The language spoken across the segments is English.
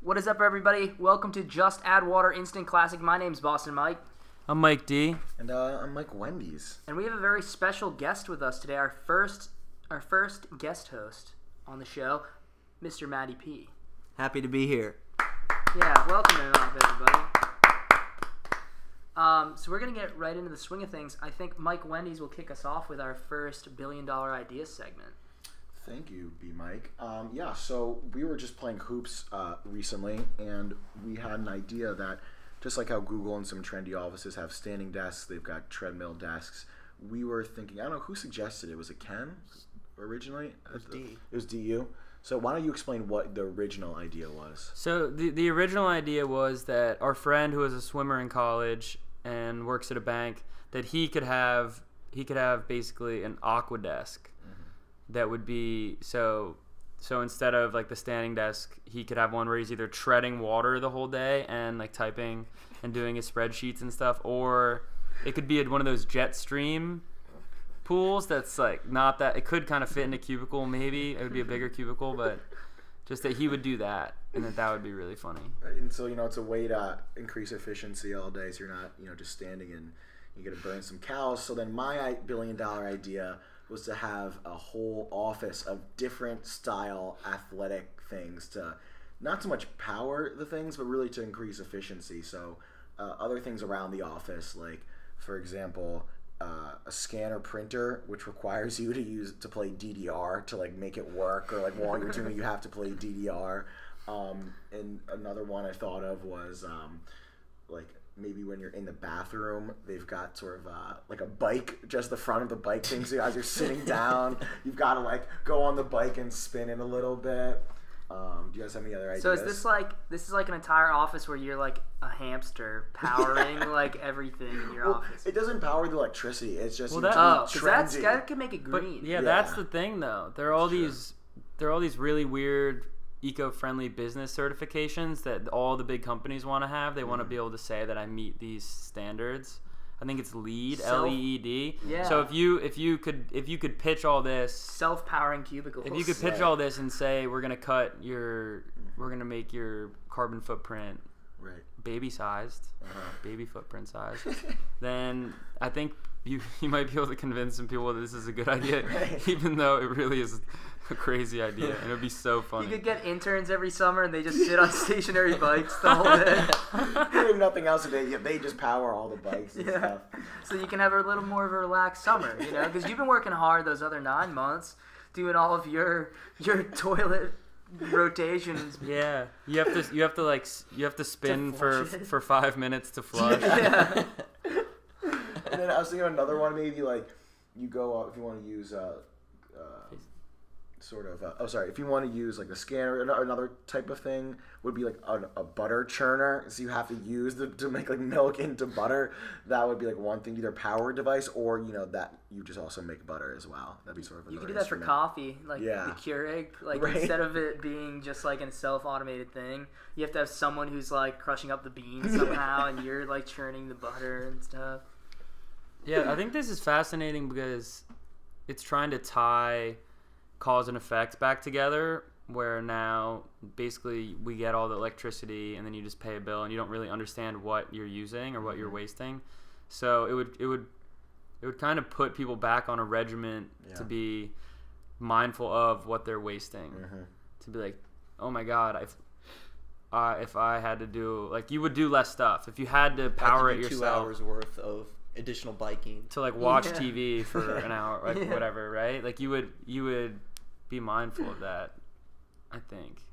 What is up, everybody? Welcome to Just Add Water Instant Classic. My name's Boston Mike. I'm Mike D. And I'm Mike Wendy's. And we have a very special guest with us today. Our first guest host on the show, Mr. Matty P. Happy to be here. Yeah, welcome everybody. So we're going to get right into the swing of things. I think Mike Wendy's will kick us off with our first $1 billion ideas segment. Thank you, B. Mike. So we were just playing hoops recently, and we had an idea that just like how Google and some trendy offices have standing desks, they've got treadmill desks. We were thinking, I don't know, who suggested it? Was it Ken originally? It was D. It was DU. So why don't you explain what the original idea was? So the original idea was that our friend who was a swimmer in college and works at a bank, that he could have basically an aqua desk. That would be so instead of like the standing desk, he could have one where he's either treading water the whole day and like typing and doing his spreadsheets and stuff, or it could be one of those jet stream pools that's like not that, it could kind of fit in a cubicle, maybe it would be a bigger cubicle, but just that he would do that, and that would be really funny. Right, and so it's a way to increase efficiency all day, so you're not just standing and you get to burn some calories. So then my $1 billion idea was to have a whole office of different style athletic things to not so much power the things, but really to increase efficiency. So other things around the office, like for example, a scanner printer, which requires you to play DDR to like make it work, or like while you're doing it, you have to play DDR. And another one I thought of was like maybe when you're in the bathroom, they've got sort of like a bike, just the front of the bike thing. So as you're sitting down, you've got to like go on the bike and spin it a little bit. Do you guys have any other ideas? So is this like an entire office where you're like a hamster powering like everything in your office? It doesn't power the electricity. It's just because that could make it green. But, yeah, that's the thing though. There are all these really weird eco-friendly business certifications that all the big companies want to have. They want to be able to say that I meet these standards. I think it's LEED, LEED. Yeah. So if you could pitch all this, self-powering cubicles. If you could pitch all this and say we're gonna make your carbon footprint baby sized, baby footprint sized, then I think you might be able to convince some people that this is a good idea, even though it really is a crazy idea, and it would be so funny. You could get interns every summer, and they just sit on stationary bikes the whole day. They have nothing else to do. They just power all the bikes and stuff. So you can have a little more of a relaxed summer, because you've been working hard those other 9 months, doing all of your toilet rotations. Yeah, you have to spin for 5 minutes to flush. Yeah. And then I was thinking of another one, maybe like you go up if you want to use if you want to use like the scanner. Another type of thing would be like a butter churner. So you have to use to make like milk into butter. That would be like one thing, either power device or that you just also make butter as well. That'd be sort of another. You could do that for coffee, like the Keurig. Like instead of it being just like a self-automated thing, you have to have someone who's like crushing up the beans somehow, and you're like churning the butter and stuff. Yeah, I think this is fascinating because it's trying to tie cause and effect back together, where now basically we get all the electricity and then you just pay a bill and you don't really understand what you're using or what you're wasting. So it would kind of put people back on a regiment to be mindful of what they're wasting. To be like, oh my God, if I had to do, like, you would do less stuff if you had to power it yourself. 2 hours worth of additional biking to like watch TV for an hour, like whatever, right? Like you would be mindful of that, I think.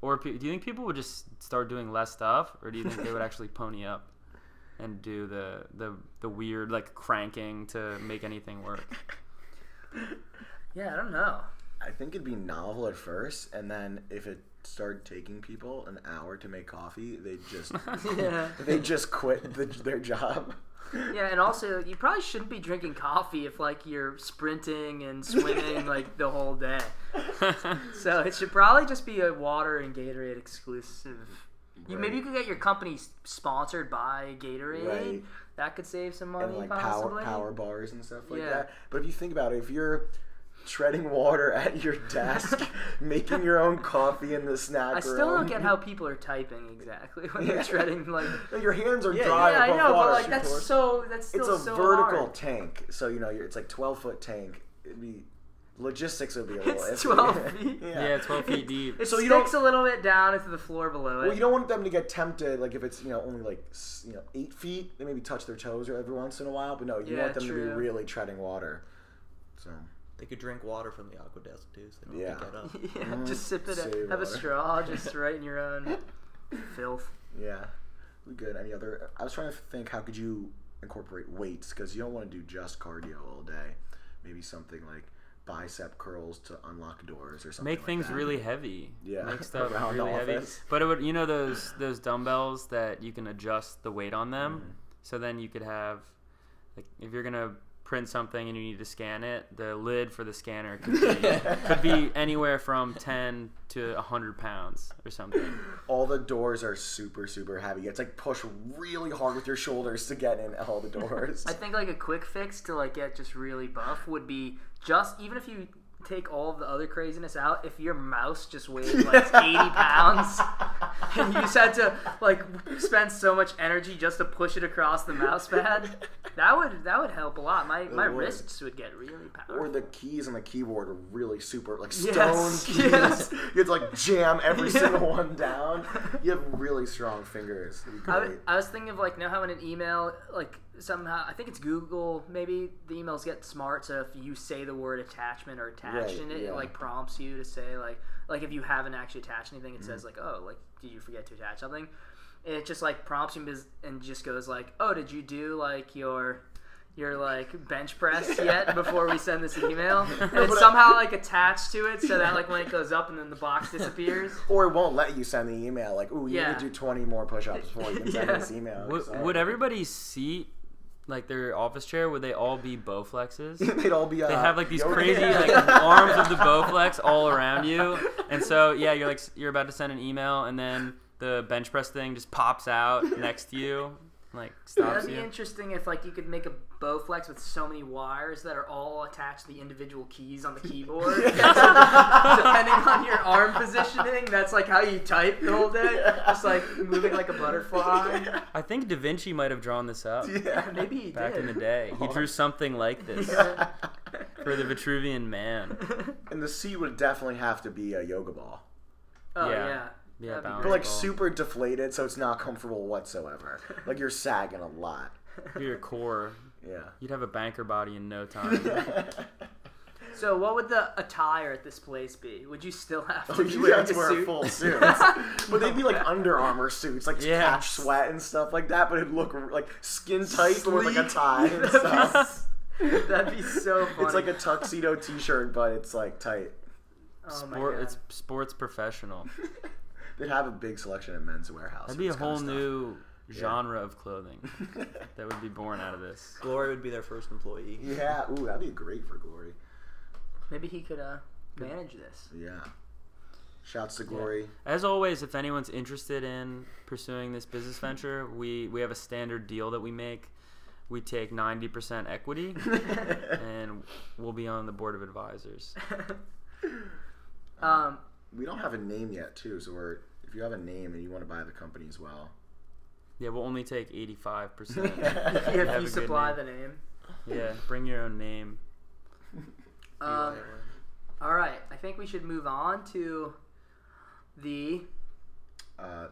Or do you think people would just start doing less stuff, or do you think they would actually pony up and do the weird like cranking to make anything work? Yeah, I don't know. I think it'd be novel at first, and then if it started taking people an hour to make coffee, they just quit their job. Yeah, and also you probably shouldn't be drinking coffee if like you're sprinting and swimming like the whole day. So it should probably just be a water and Gatorade exclusive. Maybe you could get your company sponsored by Gatorade. Right. That could save some money, and like possibly. power bars and stuff like that. But if you think about it, if you're treading water at your desk, making your own coffee in the snack room. I still don't get how people are typing exactly when they're treading like. Your hands are Yeah, dry Yeah, I above know, water. but like that's still It's a so vertical hard. tank, so it's like 12-foot tank. It'd be logistics would be a little. It's iffy. 12 feet. Yeah, 12 feet deep. It So you sticks don't- a little bit down into the floor below it. Well, you don't want them to get tempted. Like if it's only like 8 feet, they maybe touch their toes every once in a while. But no, you Yeah, want them to true. be really treading water. So They could drink water from the aqua desk too, so they don't Yeah. have to get up. Yeah, just sip it. Save Have a water. straw, just right in your own filth. yeah, we good. Any other? I was trying to think. How could you incorporate weights? Because you don't want to do just cardio all day. Maybe something like bicep curls to unlock doors or something. Make like things that. really heavy. Yeah, Make stuff around the really heavy. office. But it would, those dumbbells that you can adjust the weight on them. Mm-hmm. So then you could have, like, if you're gonna print something and you need to scan it, the lid for the scanner could be anywhere from 10 to 100 pounds or something. All the doors are super, super heavy. It's like push really hard with your shoulders to get in all the doors. I think like a quick fix to like get just really buff would be just even if you take all of the other craziness out, if your mouse just weighed like 80 pounds and you just had to like spend so much energy just to push it across the mouse pad, that would help a lot. My would. wrists would get really powerful. Or the keys on the keyboard are really super, like stone Yes, keys. yes. You have to like jam every Yeah. single one down. You have really strong fingers. It'd be great. I was thinking of like, how in an email, like somehow, I think it's Google, maybe the emails get smart, so if you say the word attachment or attached Right, in it, yeah. it like prompts you to say like if you haven't actually attached anything, it says like, oh, like, did you forget to attach something? And it just like prompts you and just goes like, oh, did you do like your like bench press yet before we send this email? And it's somehow like attached to it so that like when it goes up and then the box disappears. Or it won't let you send the email. Like, ooh, you Yeah. need to do 20 more push-ups before you can send Yeah. this email. Would everybody's seat, like their office chair, would they all be Bowflexes? They'd all be. They have like these yoga- crazy like arms of the Bowflex all around you, and so yeah, you're about to send an email, and then the bench press thing just pops out next to you, like stops That'd be you. interesting if like you could make a Bowflex with so many wires that are all attached to the individual keys on the keyboard. Depending on your arm positioning, that's like how you type the whole day. Just like moving like a butterfly. I think Da Vinci might have drawn this up Yeah. Maybe he back did. in the day. He drew something like this for the Vitruvian Man. And the seat would definitely have to be a yoga ball. Oh Yeah. yeah. Yeah, That'd be balance But like ball. super deflated, so it's not comfortable whatsoever. Like you're sagging a lot. For your core, Yeah. you'd have a banker body in no time. So what would the attire at this place be? Would you still have to Oh, be you wearing have to a wear suit? full suits. But they'd be like Under Armour suits, like Yeah. catch sweat and stuff like that, but it'd look like skin tight but with like a Sleek. tie and stuff. That'd be so funny. It's like a tuxedo t-shirt, but it's like tight. oh my God. It's sports professional. They'd have a big selection at Men's Warehouse. That'd for be a this kind whole of stuff. new genre of clothing that would be born out of this. Glory would be their first employee. Yeah, ooh, that'd be great for Glory. Maybe he could manage this. Yeah. Shouts to Glory. As always, if anyone's interested in pursuing this business venture, we have a standard deal that we make. We take 90% equity, and we'll be on the board of advisors. We don't have a name yet, too, so if you have a name and you want to buy the company as well. Yeah, we'll only take 85%. If Have a you good supply name. the name. Yeah, bring your own name. All right, I think we should move on to the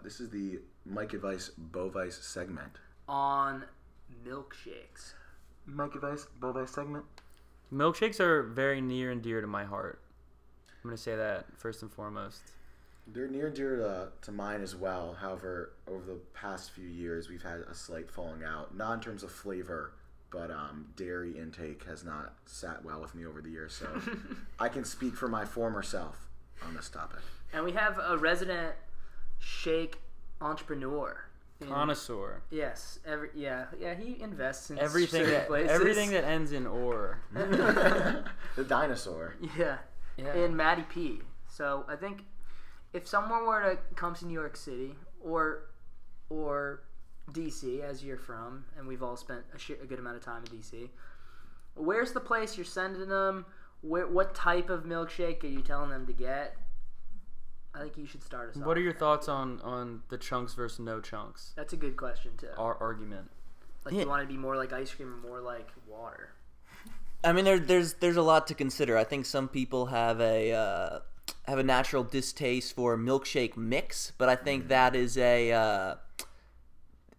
This is the Mike Advice Bovice segment. on milkshakes. Mike Advice Bovice segment? Milkshakes are very near and dear to my heart. I'm going to say that first and foremost. They're near and dear to mine as well. However, over the past few years, we've had a slight falling out. Not in terms of flavor, but dairy intake has not sat well with me over the years. So I can speak for my former self on this topic. And we have a resident shake entrepreneur. in- Connoisseur. Yes, he invests in Everything certain that, places. everything that ends in or. The dinosaur. Yeah, Yeah. in Matty P. So I think if someone were to come to New York City or DC, as you're from, and we've all spent a good amount of time in DC, where's the place you're sending them, what type of milkshake are you telling them to get? I think you should start us off. What are your thoughts on the chunks versus no chunks? That's a good question too. Our argument. Like, you want it to be more like ice cream or more like water? I mean, there's a lot to consider. I think some people have a natural distaste for milkshake mix, but I think that is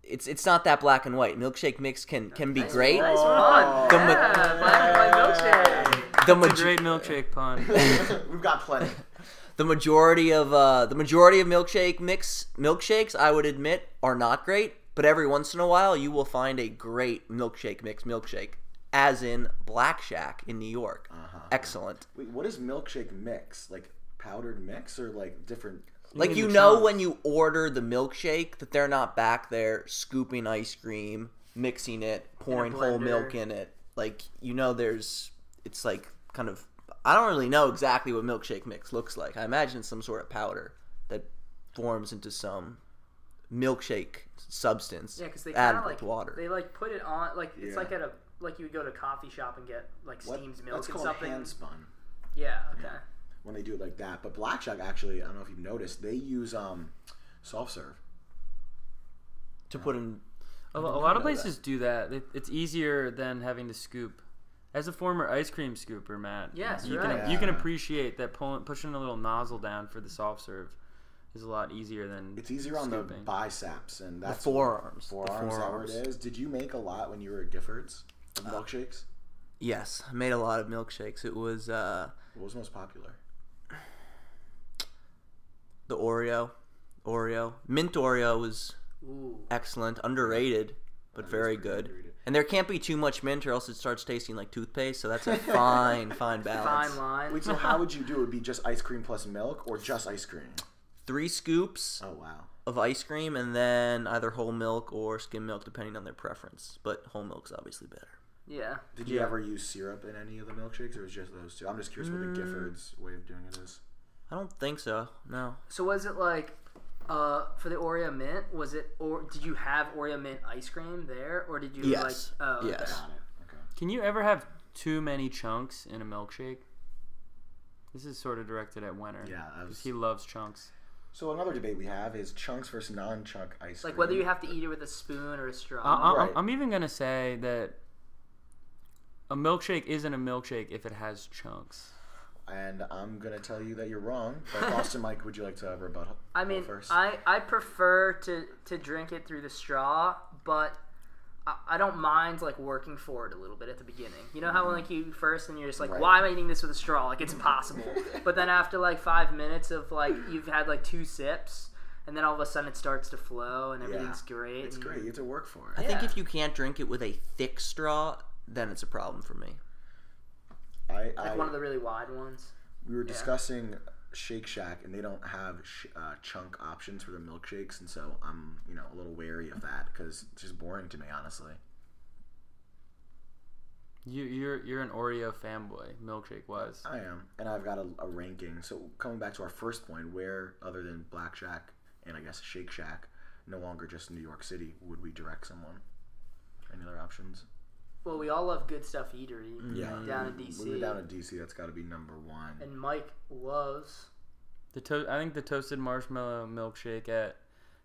it's not that black and white. Milkshake mix can be great. Nice pun. Black and white milkshake. It's a great milkshake pun. We've got plenty. The majority of milkshakes, I would admit, are not great. But every once in a while, you will find a great milkshake, as in Black Shack in New York. Excellent. Wait, what is milkshake mix? Like powdered mix or like different? Like, you know when you order the milkshake that they're not back there scooping ice cream, mixing it, pouring whole milk in it. Like, you know it's like kind of, I don't really know exactly what milkshake mix looks like. I imagine it's some sort of powder that forms into some milkshake substance. Yeah, because they added kind of with water. They like put it on it's like like you would go to a coffee shop and get like steamed milk That's and called something. hand spun. Yeah. Okay. When they do it like that, but Black Shack actually, I don't know if you've noticed, they use soft serve To put in. A lot of places do that. It's easier than having to scoop. As a former ice cream scooper, Matt, Yes, you right. can appreciate that pushing a little nozzle down for the soft serve is a lot easier than It's easier on scooping. the biceps and that's The forearms. Forearms, is that what it is? Did you make a lot when you were at Giffords of milkshakes? Yes, I made a lot of milkshakes. It was What was most popular? the Oreo. Mint Oreo was Ooh. excellent, underrated, but very good. underrated. And there can't be too much mint or else it starts tasting like toothpaste, so that's a fine balance. Fine line. Wait, so how would you do it? Would it be just ice cream plus milk or just ice cream? 3 scoops Oh, wow. of ice cream and then either whole milk or skim milk depending on their preference, but whole milk's obviously better. Yeah. Did you ever use syrup in any of the milkshakes or was it just those two? I'm just curious what the Giffords way of doing it is. I don't think so. No. So was it like for the Oreo mint? Was it or did you have Oreo mint ice cream there or did you Yes. like? Oh, Yes. okay. Got it. Okay. Can you ever have too many chunks in a milkshake? This is sort of directed at Wenner. Yeah, because he loves chunks. So another debate we have is chunks versus non-chunk ice cream. Like whether you have to eat it with a spoon or a straw. Right. I'm even gonna say that a milkshake isn't a milkshake if it has chunks. And I'm going to tell you that you're wrong. But Austin, Mike, would you like to rebuttal I mean, first? I prefer to drink it through the straw, but I don't mind like working for it a little bit at the beginning. You know how when like you first and you're just like, Right. why am I eating this with a straw? Like it's impossible. But then after like 5 minutes of like you've had like 2 sips, and then all of a sudden it starts to flow and everything's great. It's and great. You have to work for it. I think Yeah. if you can't drink it with a thick straw, then it's a problem for me. Like one of the really wide ones. We were discussing Shake Shack, and they don't have chunk options for their milkshakes, and so I'm, a little wary of that because it's just boring to me, honestly. You're an Oreo fanboy, milkshake wise. I am, and I've got a ranking. So coming back to our first point, where other than Black Shack and I guess Shake Shack, no longer just New York City, would we direct someone? Any other options? Well, we all love Good Stuff Eatery down in DC. When we're down in DC, that's got to be number one. And Mike loves. I think the toasted marshmallow milkshake at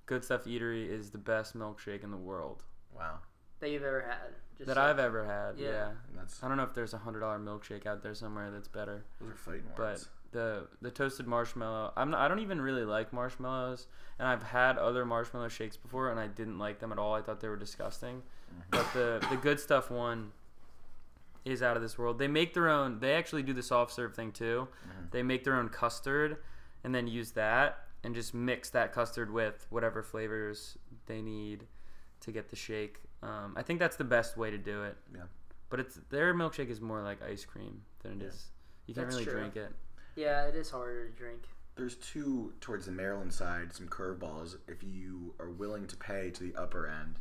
Good Stuff Eatery is the best milkshake in the world Wow. That you've ever had. Just I've ever had. Yeah. Yeah. And that's I don't know if there's a $100 milkshake out there somewhere that's better, those are fighting but words. the toasted marshmallow. I don't even really like marshmallows, and I've had other marshmallow shakes before, and I didn't like them at all. I thought they were disgusting. But the Good Stuff one is out of this world. They make their own. They actually do the soft serve thing too. They make their own custard and then use that and just mix that custard with whatever flavors they need to get the shake. I think that's the best way to do it. Yeah. But their milkshake is more like ice cream than it is. You can't That's really true. drink it. Yeah, it is harder to drink. There's two towards the Maryland side, some curveballs. If you are willing to pay to the upper end,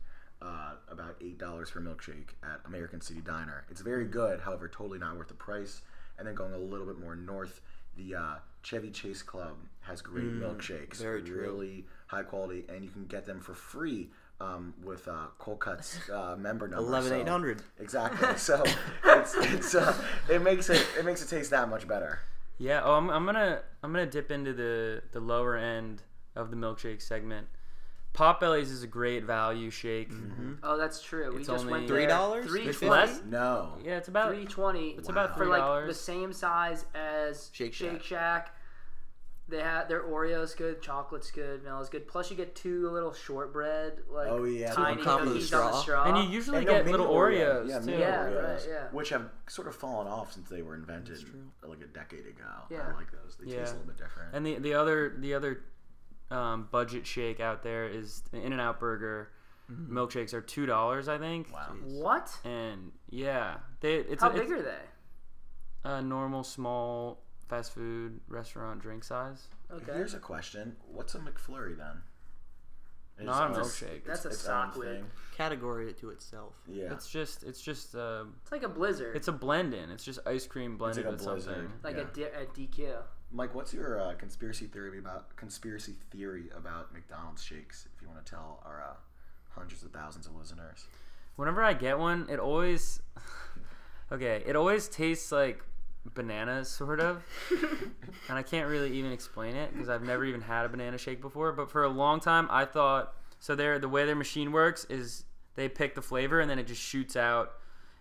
about $8 for a milkshake at American City Diner. It's very good, however, totally not worth the price. And then going a little bit more north, the Chevy Chase Club has great milkshakes. very true. Really high quality, and you can get them for free with Cold Cuts member number. 11800. Exactly. So it makes it taste that much better. Yeah. Oh, I'm gonna dip into the lower end of the milkshake segment. Potbellies is a great value shake. Mm-hmm. Oh, that's true. We It's just only went there. $3? $3.20. No. Yeah, it's about $3.20. It's about for $3. like the same size as Shake Shack. Shack. They have their Oreo's good, chocolate's good, vanilla's good. Plus, you get 2 little shortbread, like Oh, yeah. tiny On top of the cookies on the straw. straw. And you usually And no, get mini little Oreos yeah, too. mini Yeah, Oreos, right, yeah. which have sort of fallen off since they were invented like a decade ago. Yeah. I like those. They taste a little bit different. And the other budget shake out there is the In-N-Out Burger. Milkshakes are $2, I think. Wow. What? And yeah, it's How big are they? a normal small fast food restaurant drink size. Okay. Here's a question: what's a McFlurry then? Not a It's- milkshake. That's a its own sock lid. thing. Category it to itself. Yeah. It's just It's like a blizzard. it's a blend in. It's just ice cream blended like a with blizzard. something. like yeah. a DQ. Mike, what's your conspiracy theory about McDonald's shakes? If you want to tell our hundreds of thousands of listeners. Whenever I get one, it always tastes like bananas, sort of. And I can't really even explain it because I've never even had a banana shake before. But for a long time, I thought the way their machine works is they pick the flavor and then it just shoots out.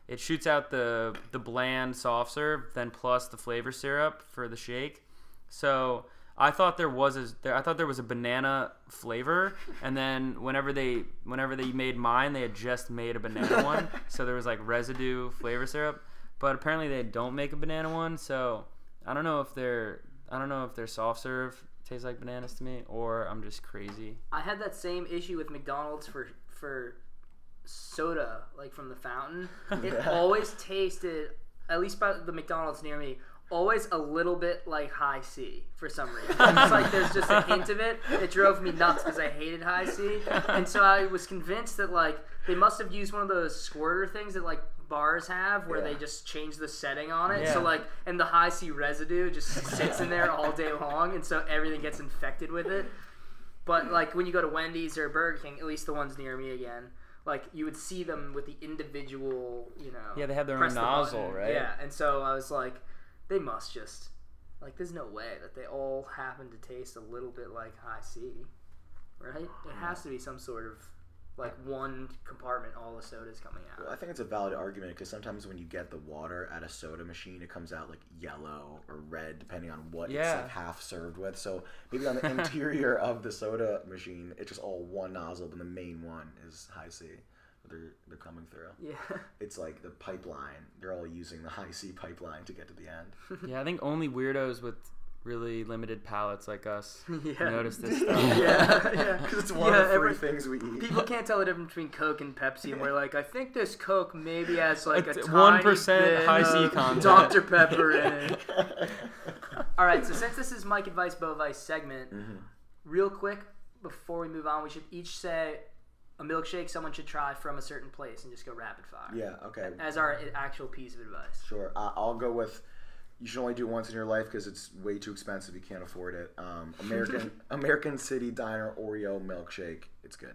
It shoots out the bland soft serve, then plus the flavor syrup for the shake. So I thought there was a banana flavor, and then whenever they made mine, they had just made a banana one, so there was like residue flavor syrup. But apparently they don't make a banana one, so I don't know if their soft serve tastes like bananas to me, or I'm just crazy. I had that same issue with McDonald's for soda, like from the fountain. It always tasted, at least by the McDonald's near me, always a little bit like High C for some reason. It's like there's just a hint of it. It drove me nuts because I hated High C, and so I was convinced that like they must have used one of those squirter things that like bars have where Yeah. they just change the setting on it. Yeah. So like, and the High C residue just sits in there all day long, and so everything gets infected with it. But like when you go to Wendy's or Burger King, at least the ones near me again, like you would see them with the individual, Yeah, they have their own press the nozzle, button. right? Yeah, and so I was like, they must just, like, there's no way that they all happen to taste a little bit like High C, right? It has to be some sort of, like, one compartment, all the soda's coming Well, out. I think it's a valid argument because sometimes when you get the water at a soda machine, it comes out like yellow or red depending on what it's Yeah. like half served with. So maybe on the interior of the soda machine, it's just all one nozzle, but the main one is High C. They're coming through. Yeah. It's like the pipeline. They're all using the High C pipeline to get to the end. Yeah, I think only weirdos with really limited palates like us Yeah. notice this stuff. Yeah. Because it's one of the every- three things we eat. People can't tell the difference between Coke and Pepsi, and we're like, I think this Coke maybe has like a It's tiny 1% bit High C of content. Dr. Pepper in it. All right, so since this is Mike Advice, Bo Advice segment, real quick before we move on, we should each say a milkshake someone should try from a certain place and just go rapid fire. Yeah, okay. As our actual piece of advice. Sure. I'll go with you should only do it once in your life because it's way too expensive. You can't afford it. American City Diner Oreo milkshake. It's good.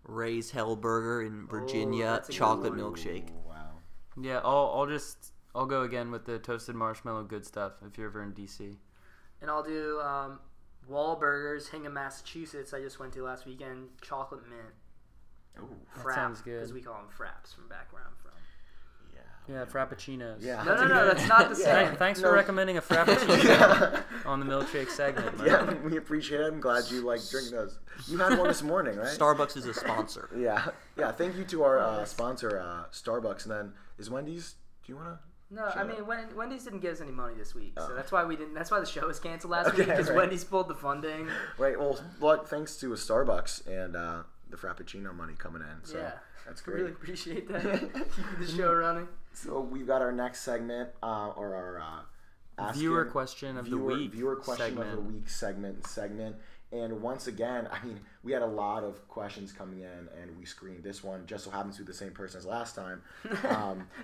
Ray's Hellburger in Virginia, that's a good chocolate one. milkshake. Ooh, wow. Yeah, I'll go again with the toasted marshmallow good stuff if you're ever in DC. And I'll do Wahlburgers, Hingham, Massachusetts. I just went to last weekend. Chocolate mint. Ooh. That sounds good. Because we call them fraps from back where I'm from. Yeah, frappuccinos. Yeah. No, that's not the same. Thanks No. for recommending a frappuccino on the milkshake segment. man. Yeah, we appreciate it. I'm glad you like drinking those. You had one this morning, right? Starbucks is a sponsor. Yeah. Thank you to our sponsor, Starbucks. And then is Wendy's? Do you want to? No, I mean Wendy's didn't give us any money this week, so Oh. that's why we didn't. That's why the show was canceled last week Okay, because right. Wendy's pulled the funding. Right. Well, look, thanks to Starbucks and the Frappuccino money coming in. So Yeah, that's I great. really appreciate that. Keeping the show running. So we've got our next segment, or our Viewer question of the week Viewer question segment. of the week segment. And once again, I mean, we had a lot of questions coming in, and we screened this one. Just so happens to be the same person as last time.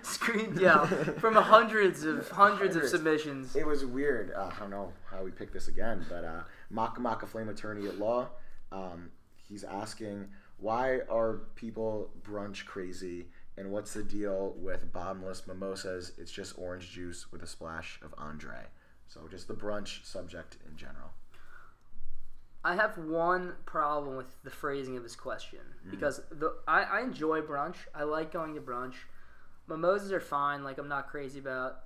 Screened, yeah, from hundreds of Hundreds. submissions. It was weird. I don't know how we picked this again, but Maka Flame Attorney at Law, he's asking, why are people brunch crazy And what's the deal with bottomless mimosas? It's just orange juice with a splash of Andre. So just the brunch subject in general. I have one problem with the phrasing of this question because I enjoy brunch. I like going to brunch. Mimosas are fine. Like, I'm not crazy about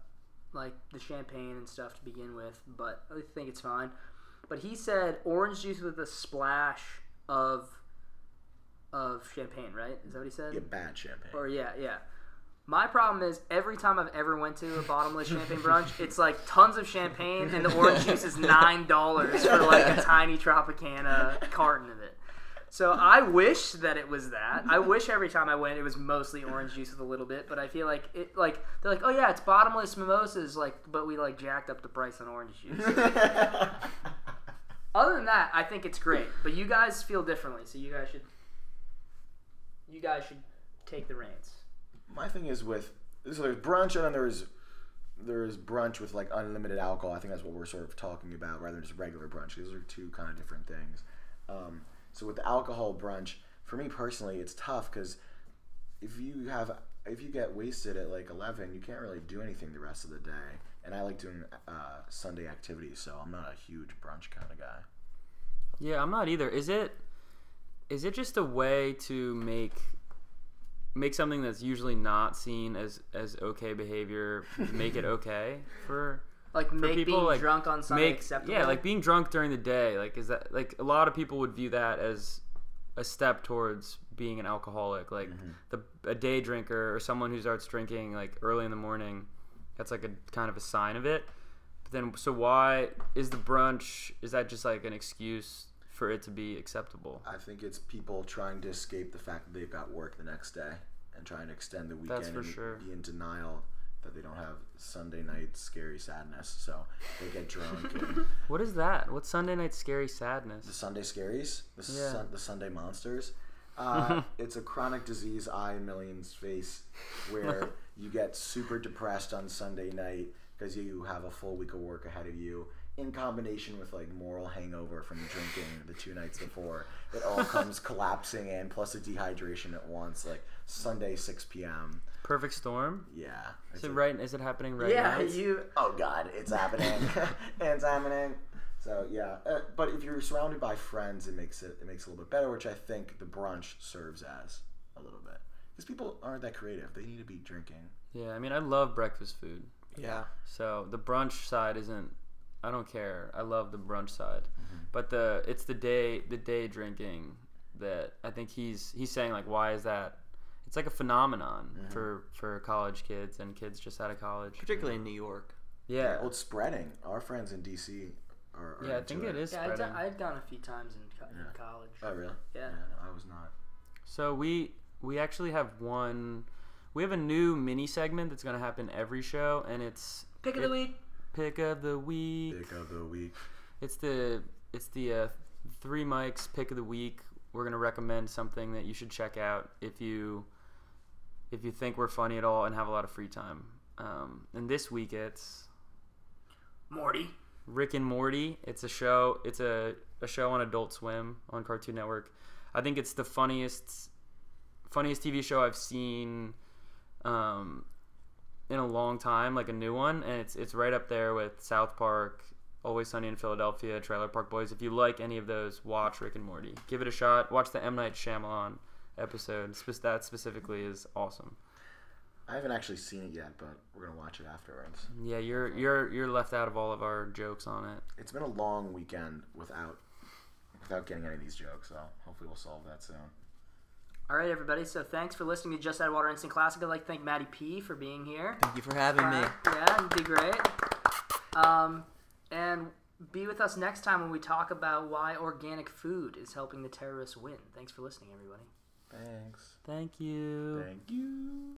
like the champagne and stuff to begin with, but I think it's fine. But he said orange juice with a splash of champagne, right? Is that what he said? Yeah, bad champagne. Or yeah. My problem is every time I've ever went to a bottomless champagne brunch, it's like tons of champagne and the orange juice is $9 for like a tiny Tropicana carton of it. So I wish that it was that. I wish every time I went it was mostly orange juice with a little bit, but I feel like it like they're like, "Oh yeah, it's bottomless mimosas," like, but we like jacked up the price on orange juice. Other than that, I think it's great. But you guys feel differently, so you guys should take the reins. My thing is so there's brunch and then there's brunch with like unlimited alcohol. I think that's what we're sort of talking about rather than just regular brunch. These are two kind of different things. So with the alcohol brunch, for me personally, it's tough because if you get wasted at like 11, you can't really do anything the rest of the day. And I like doing Sunday activities, so I'm not a huge brunch kind of guy. Yeah, I'm not either. Is it just a way to make something that's usually not seen as okay behavior, make it okay for like make people, being like, drunk on Sunday acceptable? Yeah, like being drunk during the day. Like, is that like a lot of people would view that as a step towards being an alcoholic, like a day drinker or someone who starts drinking like early in the morning. That's like a kind of a sign of it. But then, so why is the brunch? Is that just like an excuse for it to be acceptable? I think it's people trying to escape the fact that they've got work the next day and trying to extend the weekend. That's for and sure. Be in denial that they don't have Sunday night scary sadness, so they get drunk. And What is that? What's Sunday night scary sadness? the Sunday scaries, Yeah. the Sunday monsters. It's a chronic disease I millions face where you get super depressed on Sunday night because you have a full week of work ahead of you, in combination with like moral hangover from drinking the 2 nights before. It all comes collapsing in, plus a dehydration at once, like Sunday 6 p.m. Perfect storm. Yeah. Is it happening right Yeah, now? Oh God, it's happening. It's happening. So yeah, but if you're surrounded by friends, it makes it a little bit better, which I think the brunch serves as a little bit, because people aren't that creative. They need to be drinking. Yeah, I mean, I love breakfast food. Yeah. So the brunch side isn't. I don't care. I love the brunch side, but it's the day drinking that I think he's saying, like, why is that? It's like a phenomenon for college kids and kids just out of college, Particularly in New York. Yeah. Well, it's spreading. Our friends in DC are Yeah, I think it is Yeah, spreading. I'd gone a few times in college. Oh really? Yeah. No, I was not. So we actually have we have a new mini segment that's going to happen every show, and it's Pick of the week. Pick of the week. Pick of the week. It's the 3 mics pick of the week. We're gonna recommend something that you should check out if you think we're funny at all and have a lot of free time. And this week it's Morty. Rick and Morty. It's a show. It's a show on Adult Swim on Cartoon Network. I think it's the funniest TV show I've seen in a long time, like a new one, and it's right up there with South Park, Always Sunny in Philadelphia, Trailer Park Boys. If you like any of those, watch Rick and Morty. Give it a shot. Watch the M. Night Shyamalan episode. That specifically is awesome. I haven't actually seen it yet, but we're gonna watch it afterwards. Yeah, you're left out of all of our jokes on it. It's been a long weekend without getting any of these jokes, so hopefully we'll solve that soon. All right, everybody. So thanks for listening to Just Add Water Instant Classic. I'd like to thank Maddie P for being here. Thank you for having me. Yeah, you did great. And be with us next time when we talk about why organic food is helping the terrorists win. Thanks for listening, everybody. Thanks. Thank you. Thank you.